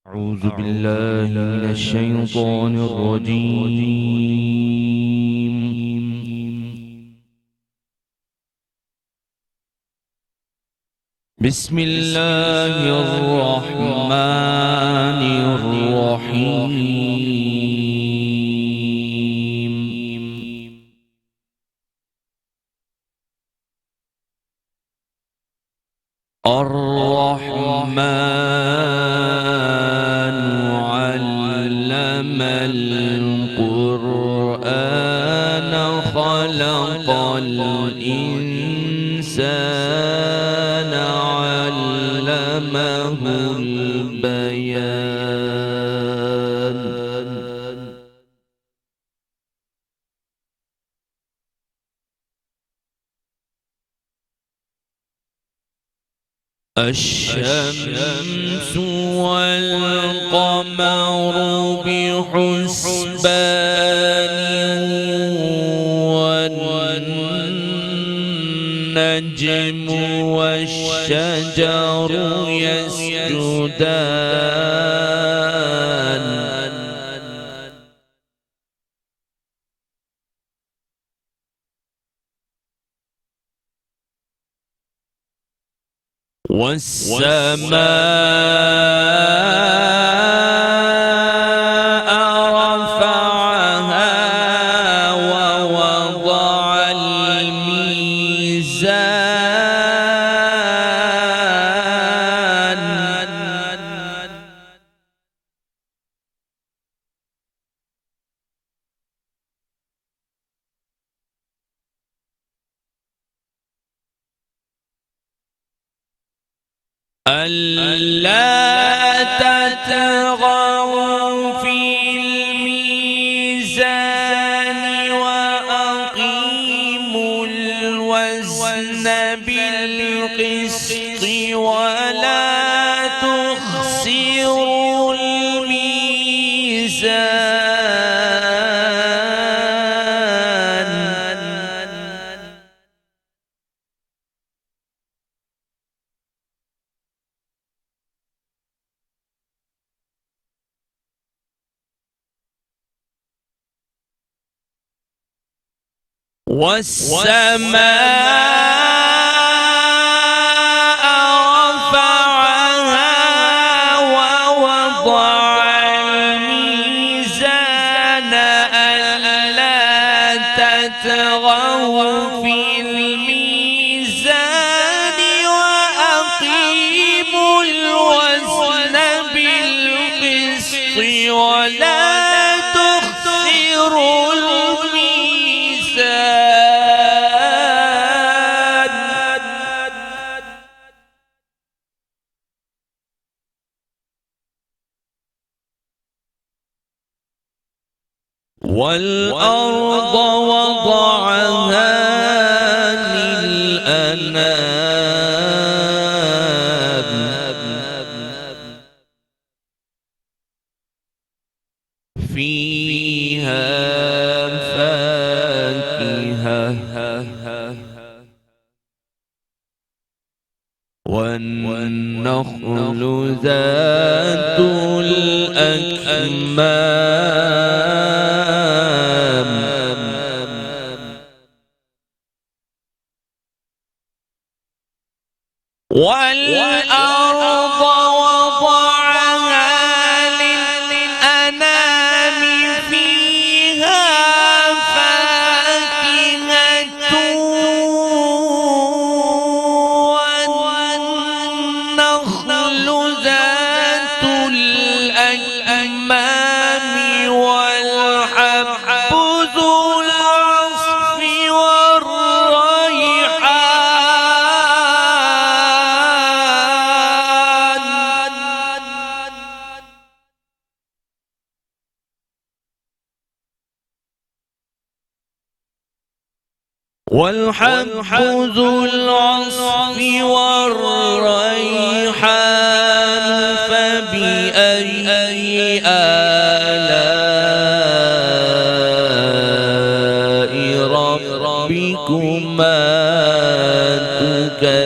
أعوذ بالله من الشيطان الرجيم. بسم الله الرحمن الرحيم. الرحمن علم القرآن خلق الإنسان علمه البيان. الشمس والقمر بحسبان والنجم والشجر يسجدان. والسماء رفعها ووضع الميزان. ألا تطغوا في الميزان وأقيموا الوزن بالقسط ولا تخسروا الميزان. والسماء رفعها ووضع الميزان ألا تطغوا في الميزان وأقيموا الوزن بالقسط ولا تخسروا الميزان. والأرض وضعها للأنام فيها فاكهة والنخل ذات الأكمام والأرض وضعها للأنام فيها فاكهة والنخل ذات الأكمام والحب ذو العصف والريحان فبأي آلاء ربكما تكذبان.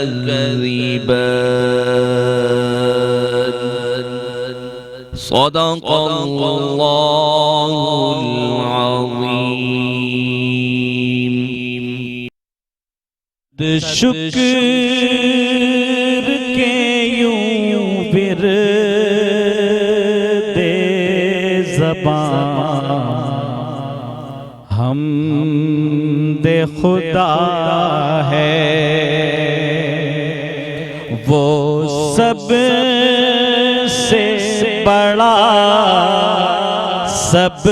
صدق اللہ العظیم۔ شکر کے یوں ورد زبان حمد خدا ہے، وہ سب سے بڑا، سب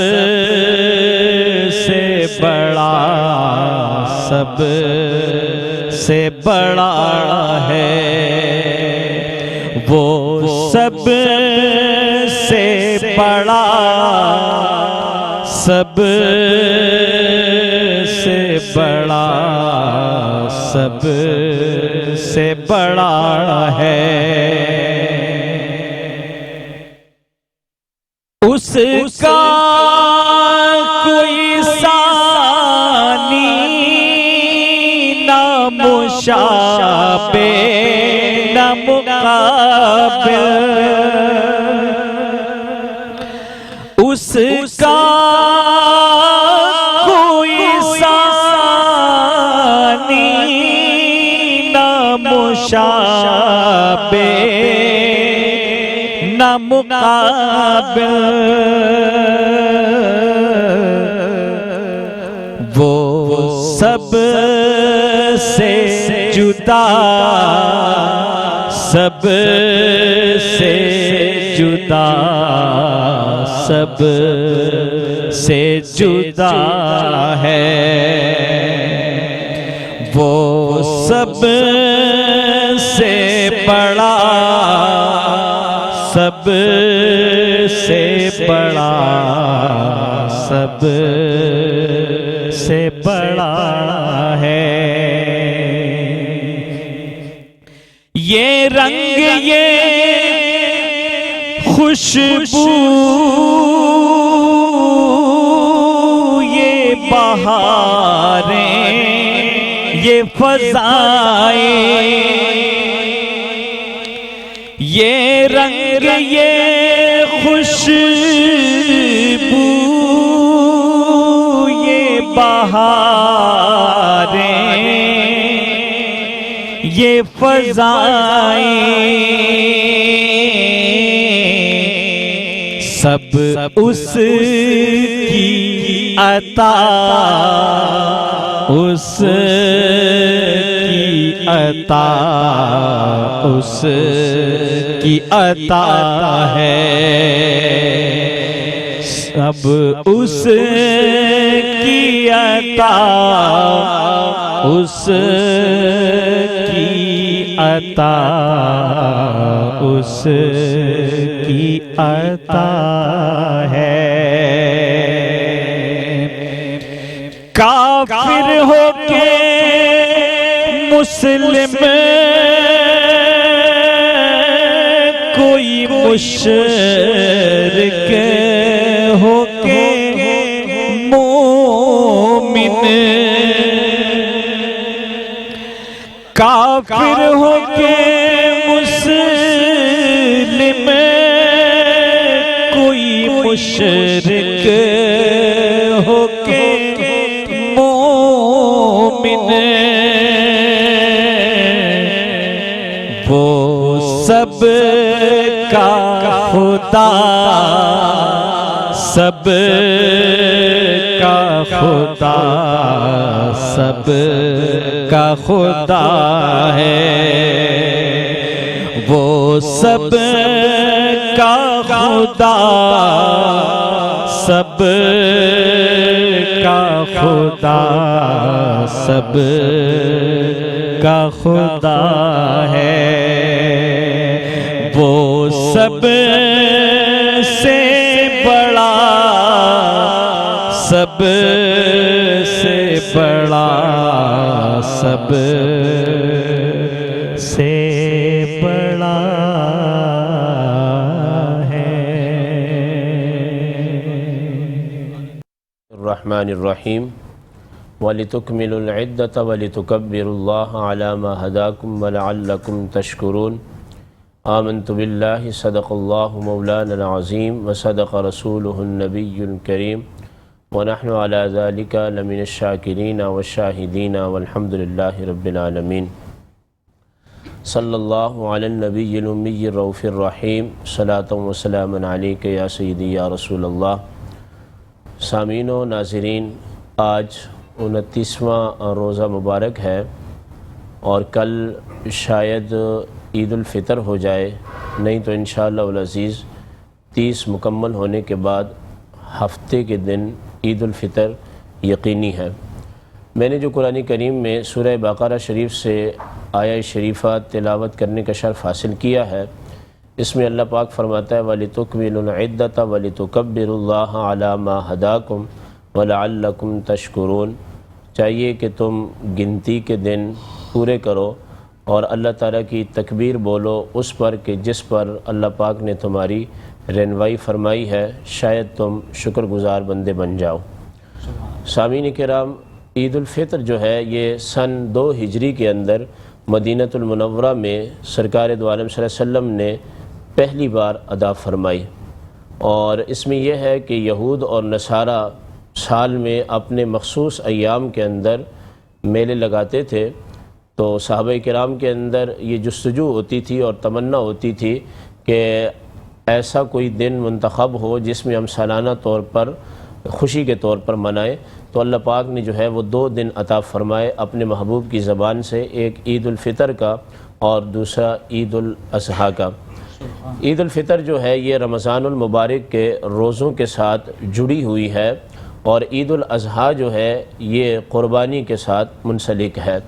سے بڑا، سب سے بڑا ہے، وہ سب سے بڑا، سب سے بڑا، سب سے بڑا ہے۔ اس کا کوئی ثانی نہ مشابہ نہ مقابل، اس کا کوئی ثانی نہ مشابہ نہ مقابل، وہ سب سے جدا، سب سے جدا، سب سے جدا ہے، وہ سب سے بڑا، سب سے بڑا، سب سے بڑا ہے۔ یہ رنگ یہ خوشبو یہ بہاریں یہ فضائیں، یہ رنگ یہ خوشبو یہ بہاریں یہ فضائیں، سب اس کی عطا، اس کی عطا، اس کی عطا ہے، سب اس کی عطا، اس کی عطا، اس کی عطا ہے۔ کافر ہو کے مسلم، کوئی مشرک ہو کے مومن، کافر ہو کے مسلم، کوئی مشرک ہو کے مومن، وہ سب کا خدا، سب کا خدا، سب کا خدا ہے، وہ سب کا خدا، سب کا خدا، سب کا خدا ہے، وہ سب سے بڑا، سب سے بڑا، سب سے بڑا ہے۔ الرحمن الرحیم وَلِتُكْمِلُوا الْعِدَّةَ وَلِتُكَبِّرُوا اللَّهَ عَلَى مَا هَدَاكُمْ وَلَعَلَّكُمْ تَشْكُرُونَ۔ آمنت باللہ صدق اللہ مولانا العظیم وصدق رسولہ النبی الکریم ونحن علی ذلک لمن الشاکرین والشاہدین والحمد للہ رب العالمین صلی اللہ علی النبی الامی الرؤوف الرحیم صلاۃ و سلام علیک یا سیدی یا رسول اللہ۔ سامعین و ناظرین، آج 29واں روزہ مبارک ہے اور کل شاید عید الفطر ہو جائے، نہیں تو انشاءاللہ العزیز 30 مکمل ہونے کے بعد ہفتے کے دن عید الفطر یقینی ہے۔ میں نے جو قرآن کریم میں سورہ بقرہ شریف سے آیہ شریفہ تلاوت کرنے کا شرف حاصل کیا ہے، اس میں اللہ پاک فرماتا ہے وَلِتُكْمِلُوا الْعِدَّةَ وَلِتُكَبِّرُوا اللَّهَ عَلَى مَا هَدَاكُمْ وَلَعَلَّكُمْ تَشْكُرُونَ۔ چاہیے کہ تم گنتی کے دن پورے کرو اور اللہ تعالیٰ کی تکبیر بولو اس پر کہ جس پر اللہ پاک نے تمہاری رہنمائی فرمائی ہے، شاید تم شکر گزار بندے بن جاؤ۔ سامعین کرام، عید الفطر جو ہے یہ سن 2 ہجری کے اندر مدینہ المنورہ میں سرکار دو عالم صلی اللہ علیہ وسلم نے پہلی بار ادا فرمائی، اور اس میں یہ ہے کہ یہود اور نصارہ سال میں اپنے مخصوص ایام کے اندر میلے لگاتے تھے، تو صحابہ کرام کے اندر یہ جستجو ہوتی تھی اور تمنا ہوتی تھی کہ ایسا کوئی دن منتخب ہو جس میں ہم سالانہ طور پر خوشی کے طور پر منائیں، تو اللہ پاک نے جو ہے وہ 2 دن عطا فرمائے اپنے محبوب کی زبان سے، ایک عید الفطر کا اور دوسرا عید الاضحیٰ کا۔ عید الفطر جو ہے یہ رمضان المبارک کے روزوں کے ساتھ جڑی ہوئی ہے، اور عید الاضحیٰ جو ہے یہ قربانی کے ساتھ منسلک ہے۔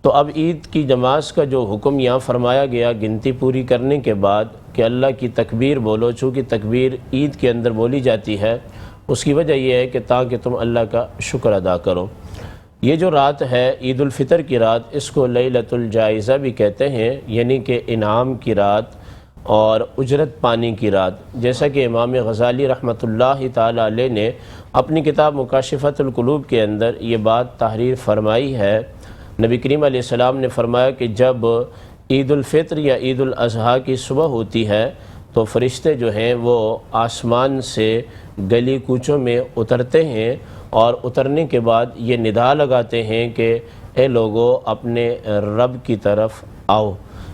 تو اب عید کی نماز کا جو حکم یہاں فرمایا گیا گنتی پوری کرنے کے بعد کہ اللہ کی تکبیر بولو، چونکہ تکبیر عید کے اندر بولی جاتی ہے، اس کی وجہ یہ ہے کہ تاکہ تم اللہ کا شکر ادا کرو۔ یہ جو رات ہے عید الفطر کی رات، اس کو لیلۃ الجائزہ بھی کہتے ہیں، یعنی کہ انعام کی رات اور اجرت پانے کی رات، جیسا کہ امام غزالی رحمۃ اللہ تعالی علیہ نے اپنی کتاب مکاشفۃ القلوب کے اندر یہ بات تحریر فرمائی ہے۔ نبی کریم علیہ السلام نے فرمایا کہ جب عید الفطر یا عید الاضحیٰ کی صبح ہوتی ہے تو فرشتے جو ہیں وہ آسمان سے گلی کوچوں میں اترتے ہیں، اور اترنے کے بعد یہ ندا لگاتے ہیں کہ اے لوگو اپنے رب کی طرف آؤ۔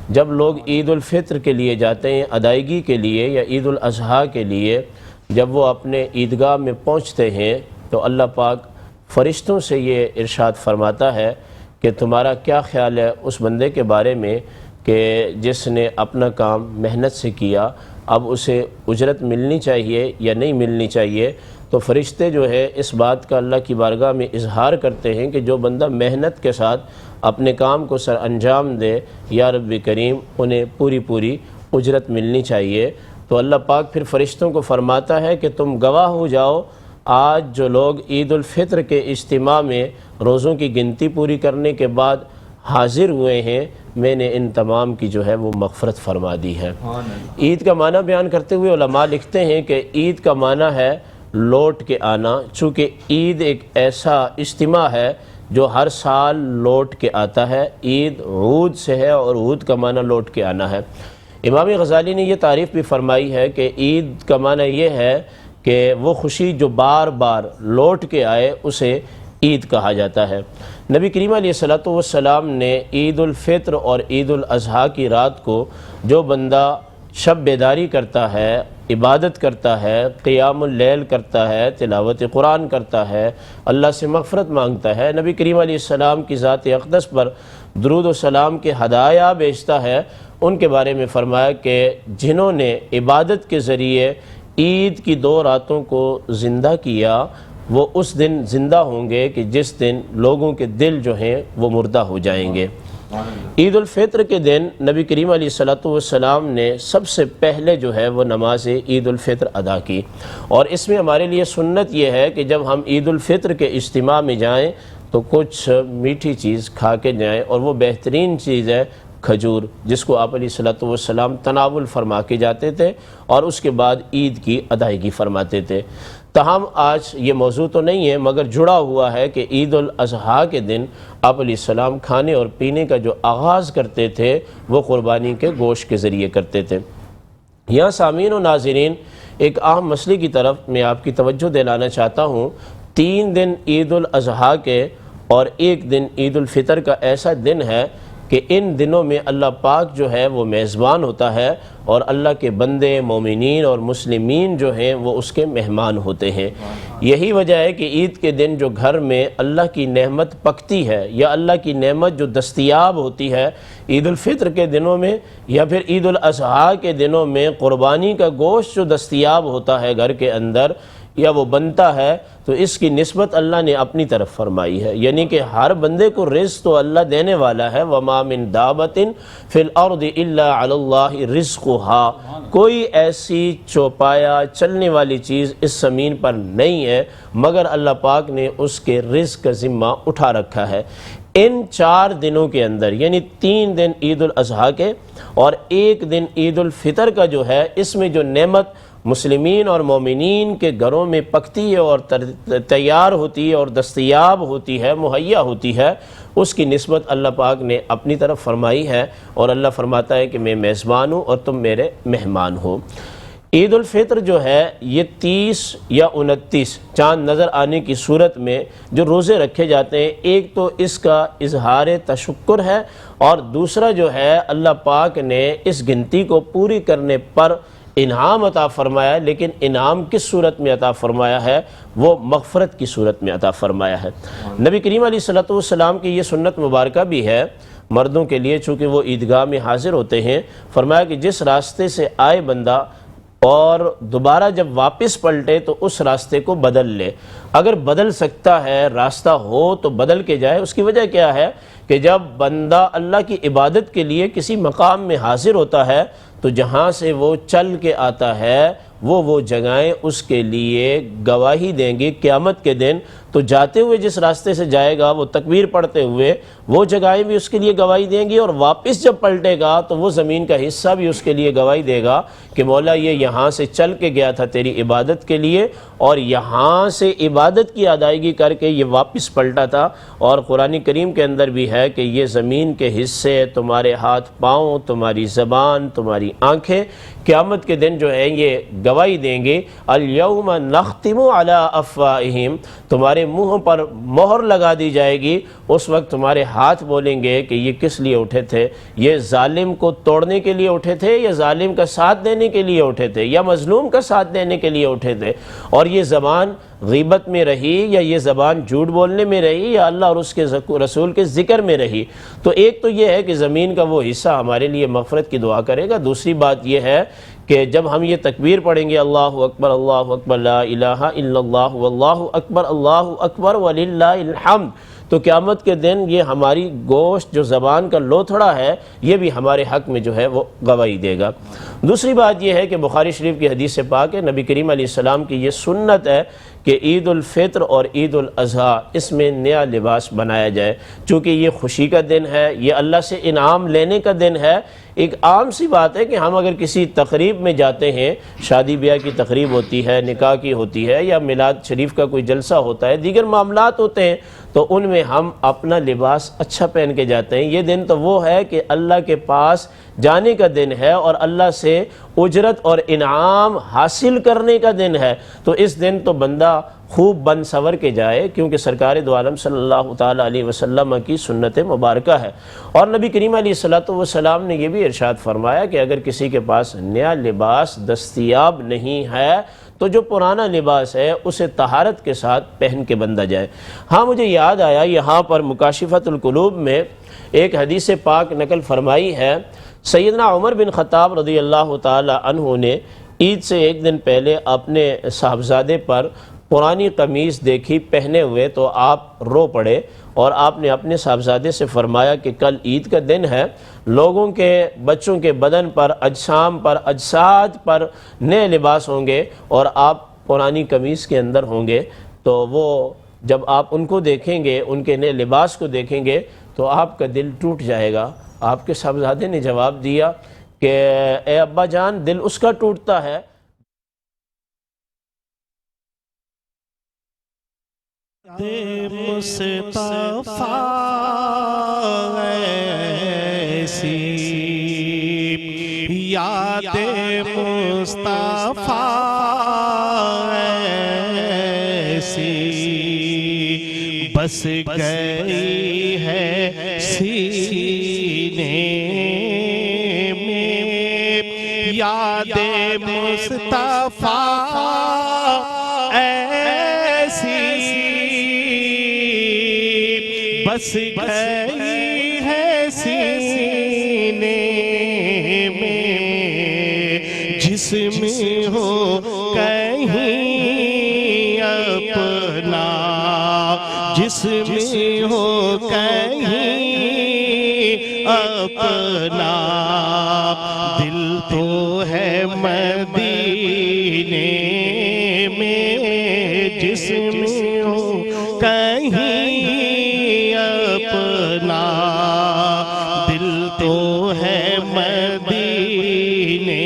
جب لوگ عید الفطر کے لیے جاتے ہیں ادائیگی کے لیے یا عید الاضحیٰ کے لیے، جب وہ اپنے عیدگاہ میں پہنچتے ہیں تو اللہ پاک فرشتوں سے یہ ارشاد فرماتا ہے کہ تمہارا کیا خیال ہے اس بندے کے بارے میں کہ جس نے اپنا کام محنت سے کیا، اب اسے اجرت ملنی چاہیے یا نہیں ملنی چاہیے؟ تو فرشتے جو ہے اس بات کا اللہ کی بارگاہ میں اظہار کرتے ہیں کہ جو بندہ محنت کے ساتھ اپنے کام کو سر انجام دے، یا رب کریم انہیں پوری اجرت ملنی چاہیے۔ تو اللہ پاک پھر فرشتوں کو فرماتا ہے کہ تم گواہ ہو جاؤ، آج جو لوگ عید الفطر کے اجتماع میں روزوں کی گنتی پوری کرنے کے بعد حاضر ہوئے ہیں، میں نے ان تمام کی جو ہے وہ مغفرت فرما دی ہے۔ عید کا معنی بیان کرتے ہوئے علماء لکھتے ہیں کہ عید کا معنی ہے لوٹ کے آنا، چونکہ عید ایک ایسا اجتماع ہے جو ہر سال لوٹ کے آتا ہے۔ عید عود سے ہے اور عود کا معنی لوٹ کے آنا ہے۔ امام غزالی نے یہ تعریف بھی فرمائی ہے کہ عید کا معنی یہ ہے کہ وہ خوشی جو بار بار لوٹ کے آئے اسے عید کہا جاتا ہے۔ نبی کریم علیہ السلام نے عید الفطر اور عید الاضحیٰ کی رات کو جو بندہ شب بیداری کرتا ہے، عبادت کرتا ہے، قیام اللیل کرتا ہے، تلاوت قرآن کرتا ہے، اللہ سے مغفرت مانگتا ہے، نبی کریم علیہ السلام کی ذات اقدس پر درود و سلام کے ہدایہ بھیجتا ہے، ان کے بارے میں فرمایا کہ جنہوں نے عبادت کے ذریعے عید کی 2 راتوں کو زندہ کیا، وہ اس دن زندہ ہوں گے کہ جس دن لوگوں کے دل جو ہیں وہ مردہ ہو جائیں گے۔ عید الفطر کے دن نبی کریم علیہ السلام نے سب سے پہلے جو ہے وہ نماز عید الفطر ادا کی، اور اس میں ہمارے لیے سنت یہ ہے کہ جب ہم عید الفطر کے اجتماع میں جائیں تو کچھ میٹھی چیز کھا کے جائیں، اور وہ بہترین چیز ہے کھجور، جس کو آپ علیہ الصلوۃ والسلام تناول فرما کے جاتے تھے اور اس کے بعد عید کی ادائیگی فرماتے تھے۔ تاہم آج یہ موضوع تو نہیں ہے، مگر جڑا ہوا ہے کہ عید الاضحیٰ کے دن آپ علیہ السلام کھانے اور پینے کا جو آغاز کرتے تھے وہ قربانی کے گوشت کے ذریعے کرتے تھے۔ یہاں سامعین و ناظرین ایک اہم مسئلے کی طرف میں آپ کی توجہ دلانا چاہتا ہوں۔ 3 دن عید الاضحیٰ کے اور 1 دن عید الفطر کا ایسا دن ہے کہ ان دنوں میں اللہ پاک جو ہے وہ میزبان ہوتا ہے اور اللہ کے بندے مومنین اور مسلمین جو ہیں وہ اس کے مہمان ہوتے ہیں۔ یہی وجہ ہے کہ عید کے دن جو گھر میں اللہ کی نعمت پکتی ہے یا اللہ کی نعمت جو دستیاب ہوتی ہے عید الفطر کے دنوں میں یا پھر عید الاضحیٰ کے دنوں میں، قربانی کا گوشت جو دستیاب ہوتا ہے گھر کے اندر یا وہ بنتا ہے، تو اس کی نسبت اللہ نے اپنی طرف فرمائی ہے، یعنی کہ ہر بندے کو رزق تو اللہ دینے والا ہے۔ وَمَا مِن دَابَةٍ فِي الْأَرْضِ إِلَّا عَلَى اللَّهِ رِزْقُهَا، کوئی ایسی چوپایا چلنے والی چیز اس زمین پر نہیں ہے مگر اللہ پاک نے اس کے رزق کا ذمہ اٹھا رکھا ہے۔ ان 4 دنوں کے اندر یعنی 3 دن عید الاضحیٰ کے اور 1 دن عید الفطر کا جو ہے، اس میں جو نعمت مسلمین اور مومنین کے گھروں میں پکتی ہے اور تیار ہوتی ہے اور دستیاب ہوتی ہے، مہیا ہوتی ہے، اس کی نسبت اللہ پاک نے اپنی طرف فرمائی ہے اور اللہ فرماتا ہے کہ میں میزبان ہوں اور تم میرے مہمان ہو۔ عید الفطر جو ہے یہ 30 یا 29 چاند نظر آنے کی صورت میں جو روزے رکھے جاتے ہیں، ایک تو اس کا اظہار تشکر ہے اور دوسرا جو ہے اللہ پاک نے اس گنتی کو پوری کرنے پر انعام عطا فرمایا، لیکن انعام کس صورت میں عطا فرمایا ہے؟ وہ مغفرت کی صورت میں عطا فرمایا ہے۔ نبی کریم علیہ الصلوۃ والسلام کی یہ سنت مبارکہ بھی ہے مردوں کے لیے، چونکہ وہ عیدگاہ میں حاضر ہوتے ہیں، فرمایا کہ جس راستے سے آئے بندہ اور دوبارہ جب واپس پلٹے تو اس راستے کو بدل لے۔ اگر بدل سکتا ہے، راستہ ہو تو بدل کے جائے۔ اس کی وجہ کیا ہے کہ جب بندہ اللہ کی عبادت کے لیے کسی مقام میں حاضر ہوتا ہے تو جہاں سے وہ چل کے آتا ہے وہ جگہیں اس کے لیے گواہی دیں گی قیامت کے دن۔ تو جاتے ہوئے جس راستے سے جائے گا وہ تکبیر پڑھتے ہوئے وہ جگہیں بھی اس کے لیے گواہی دیں گی، اور واپس جب پلٹے گا تو وہ زمین کا حصہ بھی اس کے لیے گواہی دے گا کہ مولا یہ یہاں سے چل کے گیا تھا تیری عبادت کے لیے اور یہاں سے عبادت کی ادائیگی کر کے یہ واپس پلٹا تھا۔ اور قرآن کریم کے اندر بھی ہے کہ یہ زمین کے حصے، تمہارے ہاتھ پاؤں، تمہاری زبان، تمہاری آنکھیں قیامت کے دن جو ہے یہ گواہی دیں گے۔ الیوم نختم علی افواہہم، تمہارے منہ پر مہر لگا دی جائے گی۔ اس وقت تمہارے ہاتھ بولیں گے کہ یہ کس لیے اٹھے تھے؟ یہ ظالم کو توڑنے کے لیے اٹھے تھے یا ظالم کا ساتھ دینے کے لیے اٹھے تھے یا مظلوم کا ساتھ دینے کے لیے اٹھے تھے؟ اور یہ زبان غیبت میں رہی یا یہ زبان جھوٹ بولنے میں رہی یا اللہ اور اس کے رسول کے ذکر میں رہی؟ تو ایک تو یہ ہے کہ زمین کا وہ حصہ ہمارے لیے مغفرت کی دعا کرے گا۔ دوسری بات یہ ہے کہ جب ہم یہ تکبیر پڑھیں گے اللہ اکبر لا الہ الا اللہ واللہ اکبر وللہ الحمد، تو قیامت کے دن یہ ہماری گوشت جو زبان کا لوتھڑا ہے یہ بھی ہمارے حق میں جو ہے وہ گواہی دے گا۔ دوسری بات یہ ہے کہ بخاری شریف کی حدیث پاک ہے، نبی کریم علیہ السلام کی یہ سنت ہے کہ عید الفطر اور عید الاضحیٰ اس میں نیا لباس بنایا جائے، چونکہ یہ خوشی کا دن ہے، یہ اللہ سے انعام لینے کا دن ہے۔ ایک عام سی بات ہے کہ ہم اگر کسی تقریب میں جاتے ہیں، شادی بیاہ کی تقریب ہوتی ہے، نکاح کی ہوتی ہے یا میلاد شریف کا کوئی جلسہ ہوتا ہے، دیگر معاملات ہوتے ہیں، تو ان میں ہم اپنا لباس اچھا پہن کے جاتے ہیں۔ یہ دن تو وہ ہے کہ اللہ کے پاس جانے کا دن ہے اور اللہ سے اجرت اور انعام حاصل کرنے کا دن ہے، تو اس دن تو بندہ خوب بن سور کے جائے، کیونکہ سرکار دو عالم صلی اللہ تعالیٰ علیہ وسلم کی سنت مبارکہ ہے۔ اور نبی کریم علیہ السلام نے یہ بھی ارشاد فرمایا کہ اگر کسی کے پاس نیا لباس دستیاب نہیں ہے تو جو پرانا لباس ہے اسے طہارت کے ساتھ پہن کے بندہ جائے۔ ہاں مجھے یاد آیا یہاں پر مکاشفۃ القلوب میں ایک حدیث پاک نقل فرمائی ہے، سیدنا عمر بن خطاب رضی اللہ تعالی عنہ نے عید سے ایک دن پہلے اپنے صاحبزادے پر پرانی قمیص دیکھی پہنے ہوئے تو آپ رو پڑے اور آپ نے اپنے صاحبزادے سے فرمایا کہ کل عید کا دن ہے، لوگوں کے بچوں کے بدن پر، اجسام پر، اجساد پر نئے لباس ہوں گے اور آپ پرانی قمیص کے اندر ہوں گے، تو وہ جب آپ ان کو دیکھیں گے، ان کے نئے لباس کو دیکھیں گے تو آپ کا دل ٹوٹ جائے گا، آپ کے صاحبزادے نے جواب دیا کہ اے ابا جان دل اس کا ٹوٹتا ہے مصطفیٰ ایسی یاد مصطفیٰ ایسی بس گئی ہے سینے میں یاد مصطفیٰ ایسی بس گئی ہے سینے میں جس میں ہو کہیں اپنا جس میں ہو کہیں اپنا دل تو ہے مدینے میں جس میں ہو کہیں اپنا دل تو ہے مدینے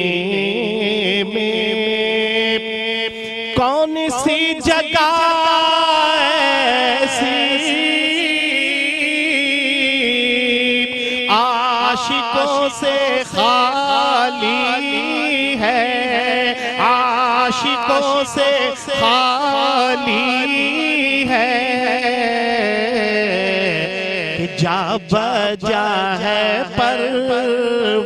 میں کون سی جگہ ایسی عاشقوں سے خالی ہے عاشقوں سے خالی ہے جا بجا ہے پروانے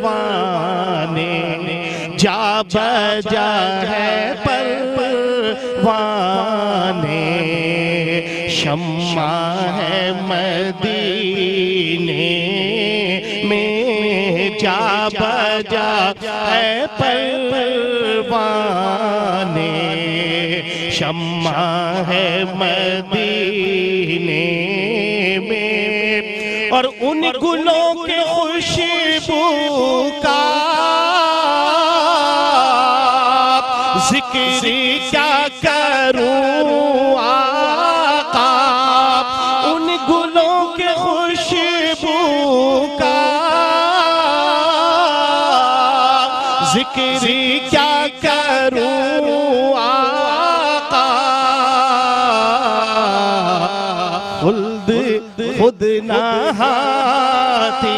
جا بجا ہے پروانے شمع ہے مدینے میں جا بجا ہے پروانے شمع ہے مدینے میں اور ان گلوں کے خوشبو کا ذکر کیا کروں آقا ان گلوں کے خوشبو کا ذکر کیا کروں آقا خود نہاتی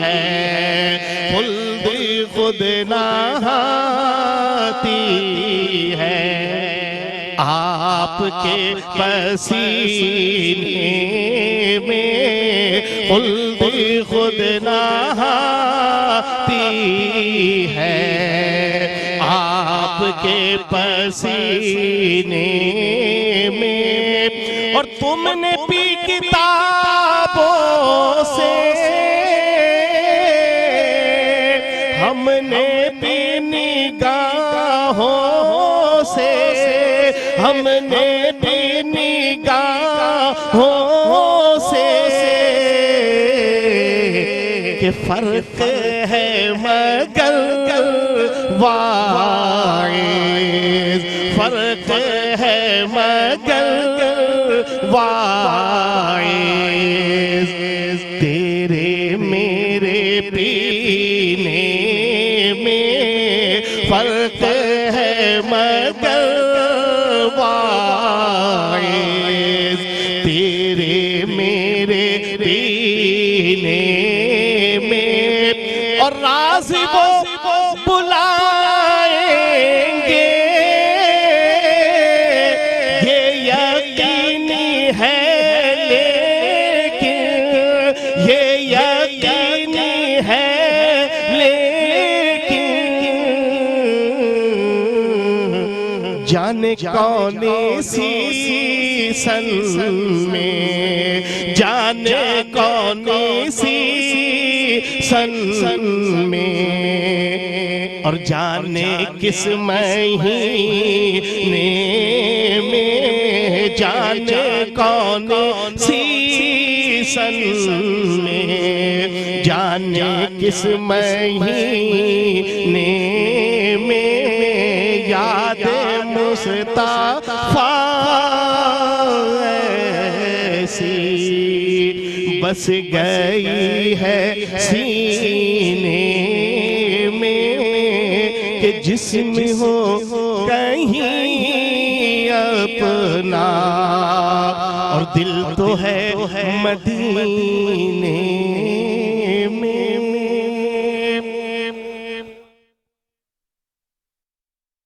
ہے خود نہاتی ہے آپ کے پسینے میں خود نہاتی ہے آپ کے پسینے میں اور تم نے پی کتابوں سے ہم نے بھی نگاہوں سے ہم نے بھی نگاہوں سے کہ فرق ہے مگر واعظ فرق ہے مگر واعظ تیرے میرے پینے میں فرق ہے مگر واعظ تیرے میرے پینے میں اور راز وہ بلائیں گے یہ یقینی ہے لیکن یہ یقینی ہے لیکن جانے کون سی سن میں جانے کون سی سن میں اور جانے کس مہینے میں جانے کون سی سن میں جانے کس مہینے میں یاد مصطفیٰ ایسی بس گئی ہے سینے میں کہ جسم ہو کہیں اپنا اور دل تو ہے مدینے میں.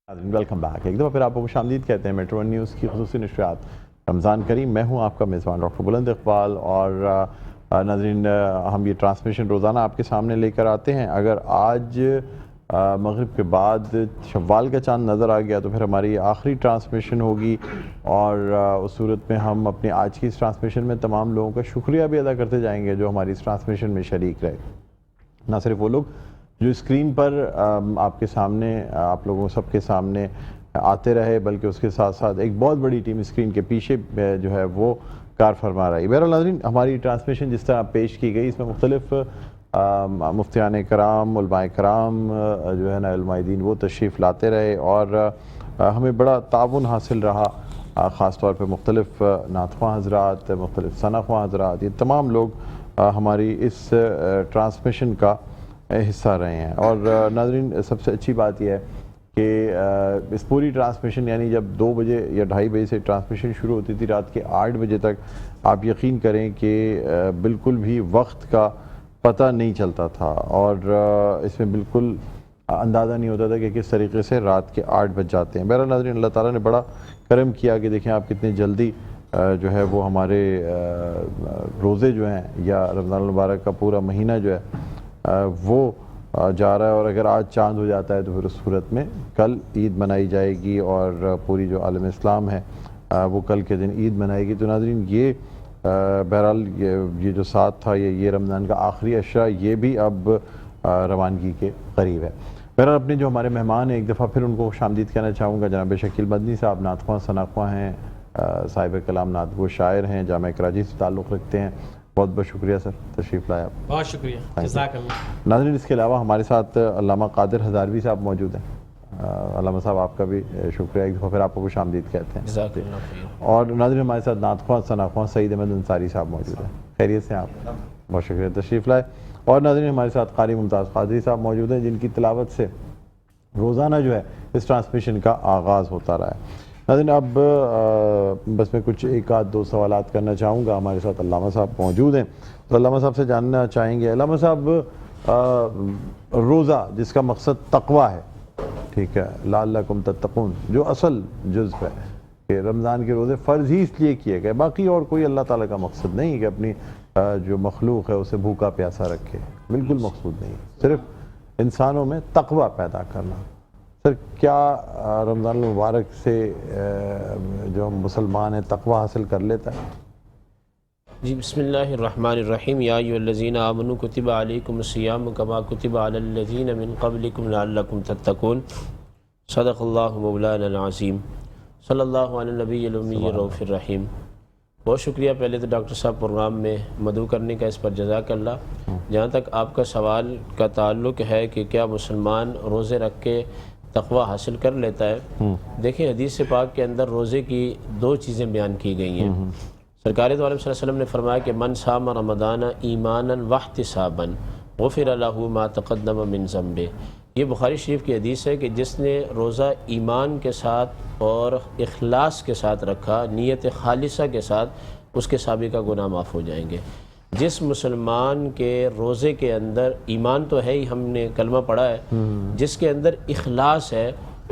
Welcome back. ایک دفعہ پھر آپ کو خوش آمدید کہتے ہیں میٹرو ون نیوز کی خصوصی نشریات رمضان کریم. میں ہوں آپ کا میزبان ڈاکٹر بلند اقبال. اور ناظرین، ہم یہ ٹرانسمیشن روزانہ آپ کے سامنے لے کر آتے ہیں. اگر آج مغرب کے بعد شوال کا چاند نظر آ گیا تو پھر ہماری آخری ٹرانسمیشن ہوگی، اور اس صورت میں ہم اپنی آج کی اس ٹرانسمیشن میں تمام لوگوں کا شکریہ بھی ادا کرتے جائیں گے جو ہماری اس ٹرانسمیشن میں شریک رہے. نہ صرف وہ لوگ جو اسکرین پر آپ کے سامنے، آپ لوگوں سب کے سامنے آتے رہے، بلکہ اس کے ساتھ ساتھ ایک بہت بڑی ٹیم اسکرین کے پیچھے جو ہے وہ کار فرما رہی. بہرحال ناظرین، ہماری ٹرانسمیشن جس طرح پیش کی گئی اس میں مختلف مفتیان کرام، علماء کرام جو ہے نا، علماء دین، وہ تشریف لاتے رہے اور ہمیں بڑا تعاون حاصل رہا. خاص طور پہ مختلف نعت خواں حضرات، مختلف ثنا خواں حضرات، یہ تمام لوگ ہماری اس ٹرانسمیشن کا حصہ رہے ہیں. اور ناظرین، سب سے اچھی بات یہ ہے کہ اس پوری ٹرانسمیشن، یعنی جب 2 بجے یا 2:30 بجے سے ٹرانسمیشن شروع ہوتی تھی رات کے 8 بجے تک، آپ یقین کریں کہ بالکل بھی وقت کا پتہ نہیں چلتا تھا، اور اس میں بالکل اندازہ نہیں ہوتا تھا کہ کس طریقے سے رات کے 8 بج جاتے ہیں. بہرحال ناظرین، اللہ تعالیٰ نے بڑا کرم کیا کہ دیکھیں آپ کتنی جلدی جو ہے وہ ہمارے روزے جو ہیں یا رمضان المبارک کا پورا مہینہ جو ہے وہ جا رہا ہے. اور اگر آج چاند ہو جاتا ہے تو پھر اس صورت میں کل عید منائی جائے گی، اور پوری جو عالم اسلام ہے وہ کل کے دن عید منائے گی. تو ناظرین، یہ بہرحال یہ جو ساتھ تھا، یہ رمضان کا آخری عشرہ، یہ بھی اب روانگی کے قریب ہے. بہرحال اپنے جو ہمارے مہمان ہیں، ایک دفعہ پھر ان کو خوش آمدید کہنا چاہوں گا. جناب شکیل مدنی صاحب نعت خواں، ثنا خواں ہیں، صاحب کلام نعت گو شاعر ہیں، جامعہ کراچی سے تعلق رکھتے ہیں. بہت بہت شکریہ سر، تشریف لائے آپ. بہت شکریہ، جزاک اللہ. ناظرین، اس کے علاوہ ہمارے ساتھ علامہ قادر ہزاروی صاحب موجود ہیں. علامہ صاحب، آپ کا بھی شکریہ، ایک دفعہ پھر آپ کو خوش آمدید کہتے ہیں. جزاک اللہ خیر. اور ناظرین، ہمارے ساتھ نعت خواں، ثنا خواں سعید احمد انصاری صاحب موجود ہیں. خیریت سے آپ؟ بہت شکریہ، تشریف لائے. اور ناظرین، ہمارے ساتھ قاری ممتاز قادری صاحب موجود ہیں، جن کی تلاوت سے روزانہ جو ہے اس ٹرانسمیشن کا آغاز ہوتا رہا ہے. ناظرین، اب بس میں کچھ 1-2 سوالات کرنا چاہوں گا. ہمارے ساتھ علامہ صاحب موجود ہیں، تو علامہ صاحب سے جاننا چاہیں گے. علامہ صاحب، روزہ جس کا مقصد تقویٰ ہے، ٹھیک ہے، لعلکم تتقون، جو اصل جزء ہے کہ رمضان کے روزے فرض ہی اس لیے کیے گئے، باقی اور کوئی اللہ تعالیٰ کا مقصد نہیں کہ اپنی جو مخلوق ہے اسے بھوکا پیاسا رکھے، بالکل مقصود نہیں، صرف انسانوں میں تقویٰ پیدا کرنا. سر، کیا رمضان المبارک سے جو مسلمان ہے تقویٰ حاصل کر لیتا ہے؟ جی، بسم اللہ الرحمن الرحیم. یا ایھا الذین آمنوا کتب علیکم الصیام کما کتب علی الذین من قبلکم لعلکم تتقون. صدق اللہ مولانا العظیم. صلی اللہ علی النبی الامی الرؤوف الرحیم. بہت شکریہ پہلے تو ڈاکٹر صاحب پروگرام میں مدعو کرنے کا، اس پر جزاک اللہ. جہاں تک آپ کا سوال کا تعلق ہے کہ کیا مسلمان روزے رکھ کے تقویٰ حاصل کر لیتا ہے، دیکھیں حدیث پاک کے اندر روزے کی 2 چیزیں بیان کی گئی ہیں. سرکار دو عالم صلی اللہ علیہ وسلم نے فرمایا کہ من صام رمضان ایمانا واحتسابا غفر له ما تقدم من ذنبه. یہ بخاری شریف کی حدیث ہے کہ جس نے روزہ ایمان کے ساتھ اور اخلاص کے ساتھ رکھا، نیت خالصہ کے ساتھ، اس کے سابقہ گناہ معاف ہو جائیں گے. جس مسلمان کے روزے کے اندر ایمان تو ہے ہی، ہم نے کلمہ پڑھا ہے، جس کے اندر اخلاص ہے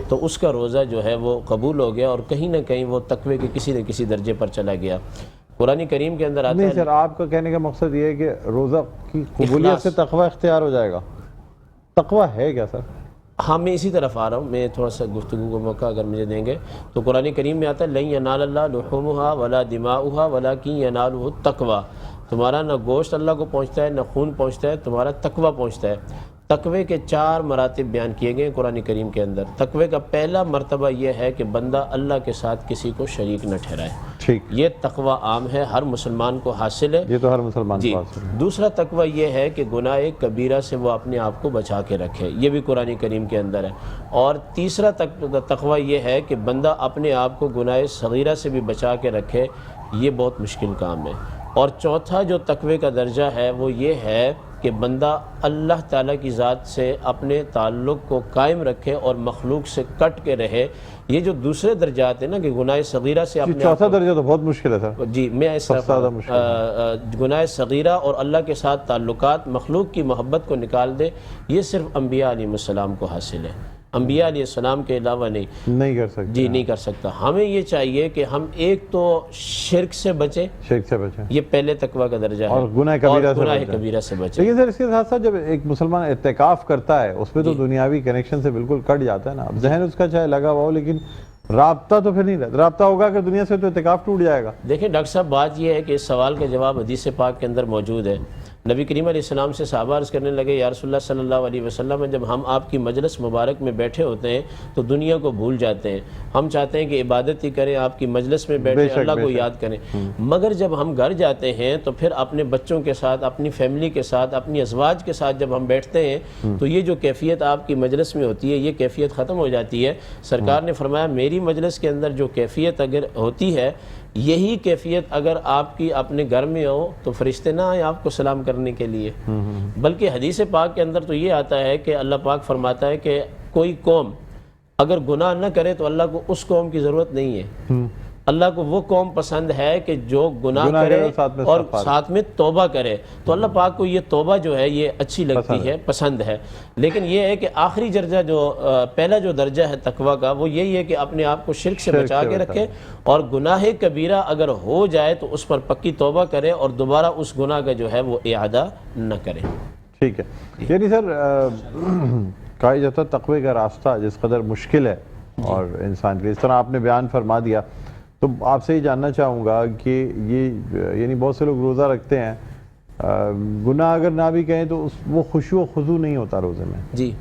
تو اس کا روزہ جو ہے وہ قبول ہو گیا، اور کہیں نہ کہیں وہ تقوی کے کسی نہ کسی درجے پر چلا گیا. قرآن کریم کے اندر آتا ہے. نہیں سر، آپ کا کہنے کا مقصد یہ ہے کہ روزہ کی قبولیت سے تقویٰ اختیار ہو جائے گا. تقویٰ ہے کیا سر؟ ہاں، میں اسی طرف آ رہا ہوں. میں تھوڑا سا گفتگو کا موقع اگر مجھے دیں گے تو قرآن کریم میں آتا ہے لن ینال اللہ لحومها ولا دماؤها ولکن ینالہ التقویٰ. تمہارا نہ گوشت اللہ کو پہنچتا ہے، نہ خون پہنچتا ہے، تمہارا تقویٰ پہنچتا ہے. تقوی کے 4 مراتب بیان کیے گئے قرآن کریم کے اندر. تقوی کا پہلا مرتبہ یہ ہے کہ بندہ اللہ کے ساتھ کسی کو شریک نہ ٹھہرائے. ٹھیک، یہ تقوی عام ہے، ہر مسلمان کو حاصل ہے. یہ تو ہر مسلمان جی. کو حاصل ہے. دوسرا تقوی یہ ہے کہ گناہ کبیرہ سے وہ اپنے آپ کو بچا کے رکھے، یہ بھی قرآن کریم کے اندر ہے. اور تیسرا تقوی یہ ہے کہ بندہ اپنے آپ کو گناہ صغیرہ سے بھی بچا کے رکھے. یہ بہت مشکل کام ہے. اور چوتھا جو تقوی کا درجہ ہے وہ یہ ہے کہ بندہ اللہ تعالیٰ کی ذات سے اپنے تعلق کو قائم رکھے اور مخلوق سے کٹ کے رہے۔ یہ جو دوسرے درجات ہیں نا کہ گناہ صغیرہ سے اپنے چوتھا درجہ تو بہت مشکل ہے سر۔ جی میں اس گناہ صغیرہ اور اللہ کے ساتھ تعلقات، مخلوق کی محبت کو نکال دے، یہ صرف انبیاء علیہ السلام کو حاصل ہے، انبیاء علیہ السلام کے علاوہ نہیں کر سکتے۔ جی نہیں کر سکتا۔ ہمیں یہ چاہیے کہ ہم ایک تو شرک سے بچیں، یہ پہلے تقوی کا درجہ ہے، اور گناہ کبیرہ سے بچیں۔ لیکن سر اس کے ساتھ ساتھ جب ایک مسلمان اعتکاف کرتا ہے اس میں تو دنیاوی کنیکشن سے بالکل کٹ جاتا ہے نا، اب ذہن اس کا چاہے لگا ہوا ہو لیکن رابطہ تو پھر نہیں رہتا، رابطہ ہوگا کہ دنیا سے تو اعتکاف ٹوٹ جائے گا۔ دیکھیں ڈاکٹر صاحب بات یہ ہے کہ اس سوال کا جواب حدیث پاک کے اندر موجود ہے۔ نبی کریم علیہ السلام سے صحابہ عرض کرنے لگے، یا رسول اللہ صلی اللہ علیہ وسلم، جب ہم آپ کی مجلس مبارک میں بیٹھے ہوتے ہیں تو دنیا کو بھول جاتے ہیں، ہم چاہتے ہیں کہ عبادت ہی کریں، آپ کی مجلس میں بیٹھیں، اللہ کو یاد کریں، مگر جب ہم گھر جاتے ہیں تو پھر اپنے بچوں کے ساتھ، اپنی فیملی کے ساتھ، اپنی ازواج کے ساتھ جب ہم بیٹھتے ہیں تو یہ جو کیفیت آپ کی مجلس میں ہوتی ہے یہ کیفیت ختم ہو جاتی ہے۔ سرکار نے فرمایا میری مجلس کے اندر جو کیفیت اگر ہوتی ہے، یہی کیفیت اگر آپ کی اپنے گھر میں ہو تو فرشتے نہ آئیں آپ کو سلام کرنے کے لیے، بلکہ حدیث پاک کے اندر تو یہ آتا ہے کہ اللہ پاک فرماتا ہے کہ کوئی قوم اگر گناہ نہ کرے تو اللہ کو اس قوم کی ضرورت نہیں ہے، اللہ کو وہ قوم پسند ہے کہ جو گناہ کرے اور ساتھ میں توبہ کرے، تو اللہ پاک کو یہ توبہ جو ہے یہ اچھی لگتی ہے، پسند ہے۔ لیکن یہ ہے کہ آخری درجہ جو پہلا جو درجہ ہے تقویٰ کا وہ یہی ہے کہ اپنے آپ کو شرک سے بچا کے رکھے، اور گناہ کبیرہ اگر ہو جائے تو اس پر پکی توبہ کرے اور دوبارہ اس گناہ کا جو ہے وہ اعادہ نہ کرے۔ ٹھیک ہے، یعنی سر کہا جاتا ہے تقوی کا راستہ جس قدر مشکل ہے اور انسان کے لیے، اس طرح آپ نے بیان فرما دیا، تو آپ سے یہ جاننا چاہوں گا کہ یہ یعنی بہت سے لوگ روزہ رکھتے ہیں، گناہ اگر نہ بھی کہیں تو وہ خشوع و خضوع نہیں ہوتا روزے میں، جی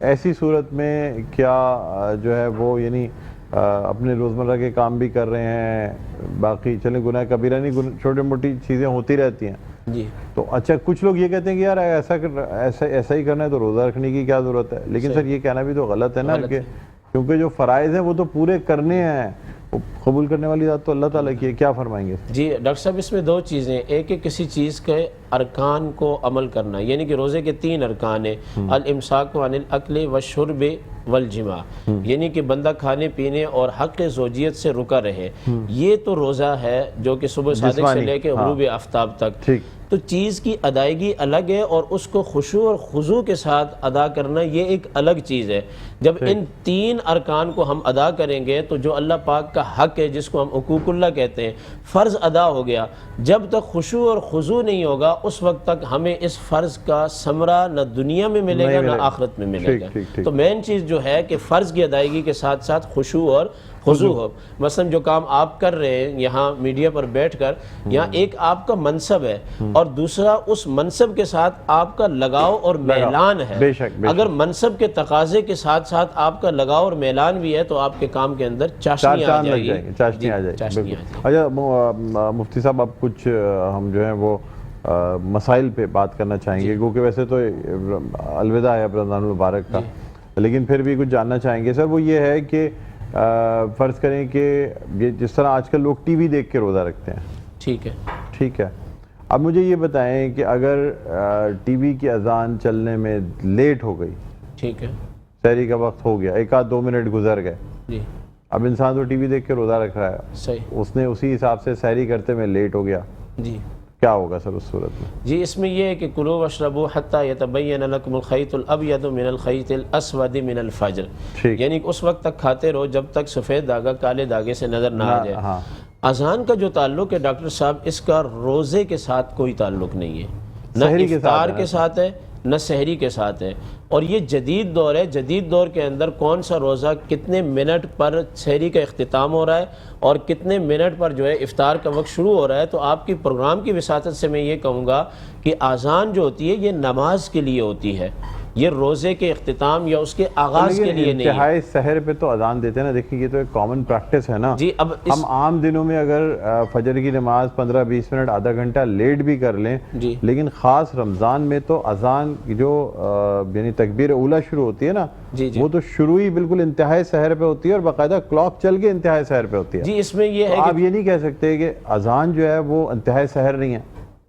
ایسی صورت میں کیا جو ہے وہ یعنی اپنے روزمرہ کے کام بھی کر رہے ہیں، باقی چلیں گناہ کبیرہ نہیں، چھوٹی موٹی چیزیں ہوتی رہتی ہیں، جی تو اچھا کچھ لوگ یہ کہتے ہیں کہ یار ایسا ہی کرنا ہے تو روزہ رکھنے کی کیا ضرورت ہے، لیکن سر یہ کہنا بھی تو غلط ہے نا، کہ کیونکہ جو فرائض ہیں وہ تو پورے کرنے ہیں، قبول کرنے والی ذات تو اللہ تعالیٰ کی ہے، کیا فرمائیں گے؟ جی ڈاکٹر صاحب اس میں دو چیزیں، ایک ہے کسی چیز کے ارکان کو عمل کرنا، یعنی کہ روزے کے 3 ارکان ہیں، الامساک عن الاکل والشرب والجماع، یعنی کہ بندہ کھانے پینے اور حق زوجیت سے رکا رہے، یہ تو روزہ ہے جو کہ صبح صادق سے لے کے غروب آفتاب تک، تو چیز کی ادائیگی الگ ہے اور اس کو خشوع اور خضوع کے ساتھ ادا کرنا یہ ایک الگ چیز ہے۔ جب ان 3 ارکان کو ہم ادا کریں گے تو جو اللہ پاک کا حق ہے جس کو ہم حقوق اللہ کہتے ہیں، فرض ادا ہو گیا، جب تک خشوع اور خضوع نہیں ہوگا اس وقت تک ہمیں اس فرض کا ثمرہ نہ دنیا میں ملے گا نہ آخرت میں ملے گا۔ تو مین چیز جو ہے کہ فرض کی ادائیگی کے ساتھ ساتھ خشوع اور خضوع ہو۔ مثلا جو کام آپ کر رہے ہیں یہاں میڈیا پر بیٹھ کر، یہاں ایک آپ کا منصب ہے اور دوسرا اس منصب کے ساتھ آپ کا لگاؤ اور میلان ہے، اگر منصب کے تقاضے کے ساتھ ساتھ آپ کا لگاؤ اور میلان بھی ہے تو آپ کے کام کے اندر چاشنی آ جائے گی، چاشنی آ جائے گی۔ اچھا مفتی صاحب اب کچھ ہم جو ہیں وہ مسائل پہ بات کرنا چاہیں گے، کیونکہ ویسے تو الوداع ہے رمضان المبارک کا، لیکن پھر بھی کچھ جاننا چاہیں گے سر، وہ یہ ہے کہ فرض کریں کہ جس طرح آج کل لوگ ٹی وی دیکھ کے روزہ رکھتے ہیں، ٹھیک ہے، اب مجھے یہ بتائیں کہ اگر ٹی وی کی اذان چلنے میں لیٹ ہو گئی، ٹھیک ہے، سحری کا وقت ہو گیا، 1-2 منٹ گزر گئے، اب انسان تو ٹی وی دیکھ کے روزہ رکھ رہا ہے، اس نے اسی حساب سے سحری کرتے میں لیٹ ہو گیا، کیا ہوگا سر اس صورت میں؟ جی اس میں یہ ہے کہ کلوا واشربوا حتی یتبین لکم الخیط الابیض من الخیط الاسود من الفجر، یعنی اس وقت تک کھاتے رہو جب تک سفید دھاگا کالے دھاگے سے نظر نہ آ جائے۔ اذان کا جو تعلق ہے ڈاکٹر صاحب اس کا روزے کے ساتھ کوئی تعلق نہیں ہے، نہ افطار کے ساتھ ہے نہ سحری کے ساتھ ہے، اور یہ جدید دور ہے، جدید دور کے اندر کون سا روزہ کتنے منٹ پر سحری کا اختتام ہو رہا ہے اور کتنے منٹ پر جو ہے افطار کا وقت شروع ہو رہا ہے، تو آپ کی پروگرام کی وساطت سے میں یہ کہوں گا کہ اذان جو ہوتی ہے یہ نماز کے لیے ہوتی ہے، یہ روزے کے اختتام یا اس کے آغاز کے لیے نہیں ہے۔ انتہائی سحر پہ تو اذان دیتے ہیں نا، دیکھیں یہ تو ایک کامن پریکٹس ہے نا جی، اب ہم عام دنوں میں اگر فجر کی نماز 15-20 منٹ آدھا گھنٹہ لیٹ بھی کر لیں، جی لیکن خاص رمضان میں تو اذان جو یعنی تکبیر اولیٰ شروع ہوتی ہے نا، جی جی وہ تو شروع ہی بالکل انتہائی سحر پہ ہوتی ہے اور باقاعدہ کلاک چل کے انتہائی سحر پہ ہوتی ہے۔ جی، اس میں یہ ہے آپ یہ نہیں کہہ سکتے کہ اذان جو ہے وہ انتہائی سحر نہیں ہے،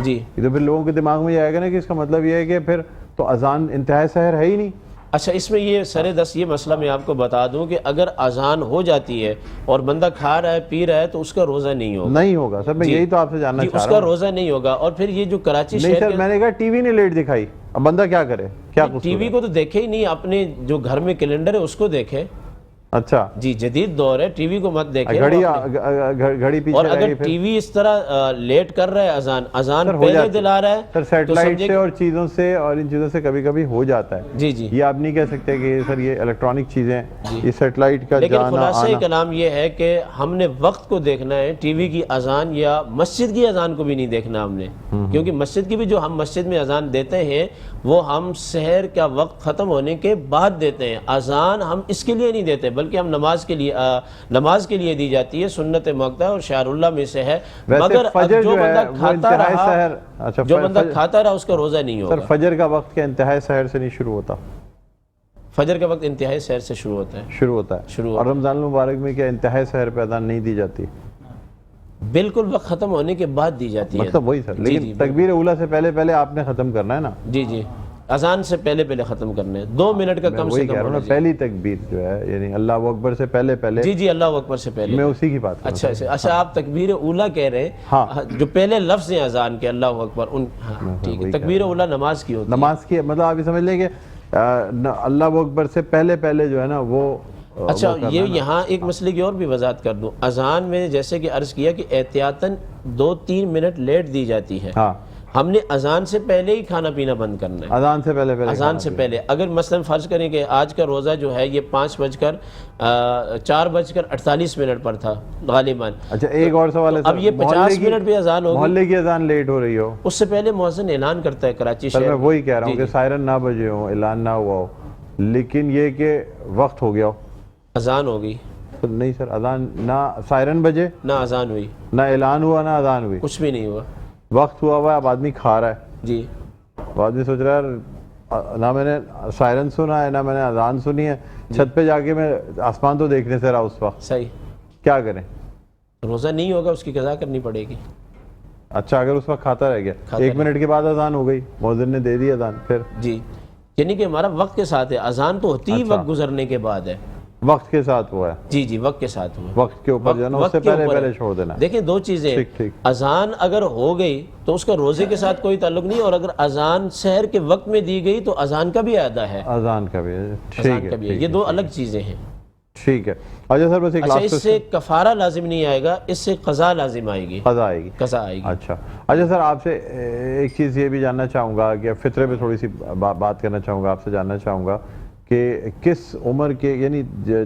جی یہ تو پھر لوگوں کے دماغ میں یہ آئے گا نا کہ اس کا مطلب یہ ہے کہ پھر تو اذان انتہائی سحر ہے ہی نہیں۔ اچھا، اس میں یہ سر دست یہ مسئلہ میں آپ کو بتا دوں کہ اگر اذان ہو جاتی ہے اور بندہ کھا رہا ہے پی رہا ہے تو اس کا روزہ نہیں ہوگا۔ نہیں ہوگا سر، میں یہی تو آپ سے جاننا چاہ رہا ہوں۔ اس کا روزہ نہیں ہوگا۔ اور پھر یہ جو کراچی نہیں شہر سر، میں نے کہا ٹی وی نے لیٹ دکھائی، اب بندہ کیا کرے، کیا قصور ٹی وی ہے؟ کو تو دیکھے ہی نہیں، اپنے جو گھر میں کیلنڈر ہے اس کو دیکھے۔ اچھا جی، جدید دور ہے، ٹی وی کو مت دیکھیں۔ گھڑی پیچھے اور رہ اگر گئی ٹی وی اس طرح لیٹ کر رہا ہے اذان ہو پہلے جاتی دلا رہا ہے سر، سیٹلائٹ سے اور چیزوں سے اور ان چیزوں سے کبھی کبھی ہو جاتا ہے۔ جی جی، یہ آپ نہیں کہہ سکتے کہ سر یہ الیکٹرانک چیزیں، یہ سیٹلائٹ کا لیکن جانا خلاصہ آنا۔ کلام یہ ہے کہ ہم نے وقت کو دیکھنا ہے، ٹی وی کی اذان یا مسجد کی اذان کو بھی نہیں دیکھنا ہم نے، کیونکہ مسجد کی بھی جو ہم مسجد میں اذان دیتے ہیں وہ ہم سحر کا وقت ختم ہونے کے بعد دیتے ہیں۔ اذان ہم اس کے لیے نہیں دیتے بلکہ ہم نماز کے لیے دی جاتی ہے، سنت موقع اور شعار اللہ میں سے ہے۔ مگر جو بندہ کھاتا رہا، جو بندہ کھاتا رہا اس کا روزہ نہیں ہوگا۔ سر فجر کا وقت کیا انتہائی سحر سے نہیں شروع ہوتا؟ فجر کا وقت انتہائی سحر سے شروع ہوتا ہے۔ شروع ہوتا ہے۔ اور رمضان المبارک میں کیا انتہائی سحر پہ اذان نہیں دی جاتی؟ بالکل وقت ختم ہونے کے بعد دی جاتی ہے۔ مطلب وہی سر، لیکن تکبیر اولیٰ سے پہلے آپ نے ختم کرنا ہے نا؟ جی جی، اذان سے پہلے ختم کرنے، 2 منٹ کا کم سے کم ہونا چاہیے۔ پہلی تکبیر جو ہے یعنی اللہ اکبر سے پہلے جی جی، اللہ اکبر سے پہلے، میں اسی کی بات کر رہا ہوں۔ اچھا آپ تکبیر اولیٰ کہہ رہے ہیں، جو پہلے لفظ ہیں اذان کے اللہ اکبر، ٹھیک ہے، تکبیر اولیٰ نماز کی ہوتی ہے۔ نماز کی مطلب آپ یہ سمجھ لیں کہ اللہ اکبر سے پہلے جو ہے نا وہ۔ اچھا، یہ یہاں ایک مسئلے کی اور بھی وضاحت کر دوں، اذان میں جیسے کہ عرض کیا کہ احتیاطاً 2-3 منٹ لیٹ دی جاتی ہے، ہم نے اذان سے پہلے ہی کھانا پینا بند کرنا ہے۔ اذان سے پہلے اگر مثلا فرض کریں کہ آج کا روزہ جو ہے یہ 4:48 پر تھا غالباً۔ اچھا، ایک اور سوال ہے، اب یہ 50 منٹ پہ اذان ہوگی، محلے کی اذان لیٹ ہو رہی ہو، اس سے پہلے مؤذن اعلان کرتا ہے کراچی شہر۔ میں وہی کہہ رہا ہوں کہ سائرن نہ بجے ہوں، اعلان نہ ہوا ہو، لیکن یہ کہ وقت ہو گیا ہو، اذان ہوگی نہیں سر، اذان نہ سائرن بجے، نہ اذان ہوئی، نہ اعلان ہوا، نہ اذان ہوئی، کچھ بھی نہیں ہوا، وقت ہوا ہوا ہے، اب آدمی کھا رہا ہے، جی آدمی سوچ رہا ہے نہ میں نے سائرن سنا ہے نہ میں نے اذان سنی ہے، چھت پہ جا کے میں آسمان تو دیکھنے سے رہا اس وقت، صحیح، کیا کریں؟ روزہ نہیں ہوگا، اس کی قضا کرنی پڑے گی۔ اچھا، اگر اس وقت کھاتا رہ گیا، 1 منٹ کے بعد اذان ہو گئی، مؤذن نے دے دی اذان، پھر جی، یعنی کہ ہمارا وقت کے ساتھ ہے، اذان تو ہوتی ہی وقت گزرنے کے بعد ہے، وقت کے ساتھ ہوا ہے، جی جی، وقت کے ساتھ ہوا، وقت کے اوپر جانا، اس سے پہلے چھوڑ دینا۔ دیکھیں 2 چیزیں، اذان اگر ہو گئی تو اس کا روزے کے ساتھ کوئی تعلق نہیں، اور اگر اذان سحر کے وقت میں دی گئی تو اذان کا بھی ادا ہے، اذان کا بھی، ٹھیک ہے، یہ 2 الگ چیزیں ہیں۔ ٹھیک ہے۔ اچھا سر، بس ایک اچھا، لاسٹ اس سے کفارہ لازم نہیں آئے گا، اس سے قضا لازم آئے گی، قضا آئے گی، قضا آئے گی۔ اچھا سر، آپ سے ایک چیز یہ بھی جاننا چاہوں گا کہ فطرے پہ تھوڑی سی بات کرنا چاہوں گا، آپ سے جاننا چاہوں گا کہ کس عمر کے، یعنی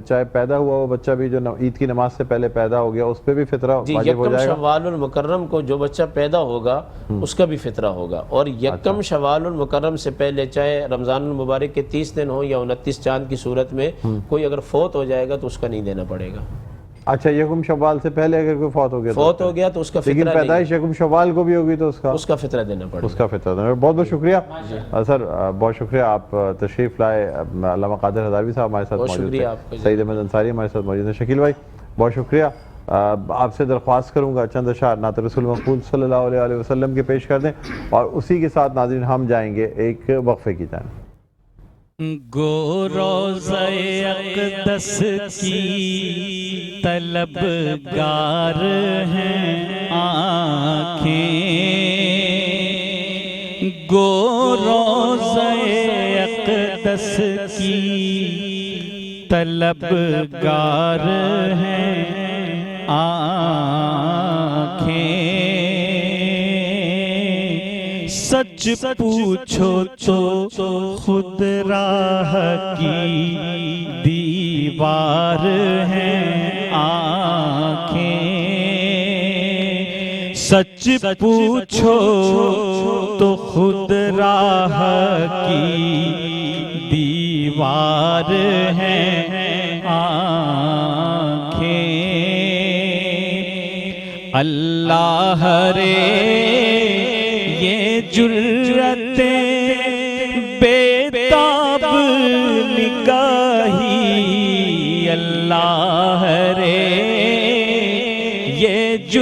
چاہے پیدا ہوا وہ بچہ بھی جو عید کی نماز سے پہلے پیدا ہو گیا، اس پہ بھی فطرہ واجب ہو جائے گا؟ شوال المکرم کو جو بچہ پیدا ہوگا اس کا بھی فطرہ ہوگا، اور یکم شوال المکرم سے پہلے چاہے رمضان المبارک کے 30 دن ہو یا 29 چاند کی صورت میں کوئی اگر فوت ہو جائے گا تو اس کا نہیں دینا پڑے گا۔ اچھا، یکم شوال سے پہلے اگر کوئی فوت ہو گیا تو اس کا فطرہ، لیکن پیدائش یکم شوال کو بھی ہوگی تو اس کا فطرہ دینا پڑے گا، اس کا فطرہ دینا۔ بہت بہت شکریہ سر، بہت شکریہ، آپ تشریف لائے۔ علامہ قادر ہزاروی صاحب ہمارے ساتھ موجود ہیں، سعید احمد انصاری ہمارے ساتھ موجود ہیں، شکیل بھائی بہت شکریہ۔ آپ سے درخواست کروں گا چند اشعار نعت رسول مقبول صلی اللہ علیہ وسلم کے پیش کر دیں، اور اسی کے ساتھ ناظرین ہم جائیں گے ایک وقفے کی جانب۔ گو روزہ اقدس کی طلبگار ہیں آنکھیں، گو روزہ اقدس کی طلبگار ہیں آنکھیں، سچ پوچھو تو خود راہ کی دیوار ہیں آنکھیں، سچ پوچھو تو خود راہ کی دیوار ہیں آنکھیں اللہ رے یہ جرتیں بےتاب نگاہی اللہ رے یہ جرتیں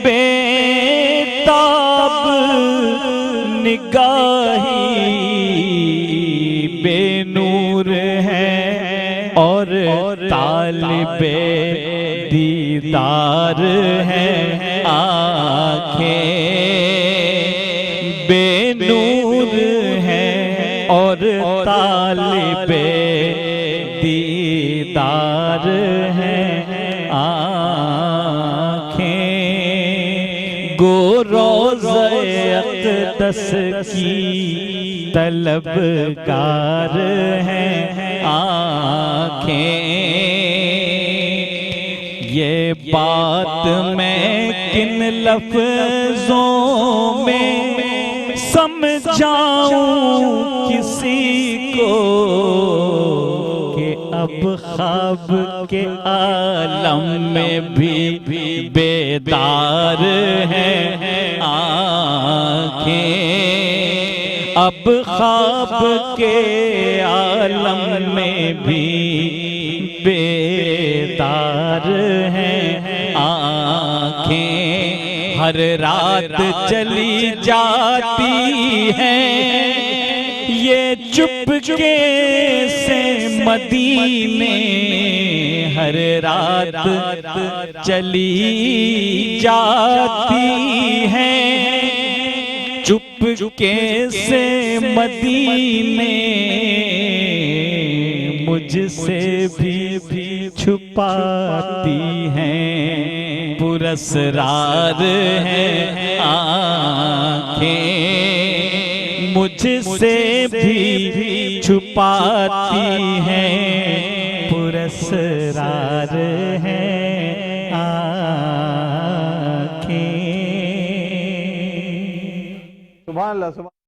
بےتاب نگاہی بے نور ہے اور طالب دیدار ہے آنکھیں بے نور ہے اور طالب دیدار ہے آنکھیں گو روضہ اقدس کی طلبگار ہیں آنکھیں یہ بات میں کن لفظوں میں سمجھاؤں کسی کو کہ اب خواب کے عالم میں بھی بیدار ہیں آنکھیں اب خواب کے عالم میں بھی بیدار ہیں آنکھیں ہر رات چلی جاتی ہیں یہ چپکے سے مدینے ہر رات چلی جاتی ہیں چپکے سے مدینے مجھ سے بھی چھپاتی ہیں پراسرار ہیں آنکھیں مجھ سے بھی چھپاتی ہیں پراسرار ہیں آنکھیں سبحان اللہ سبحان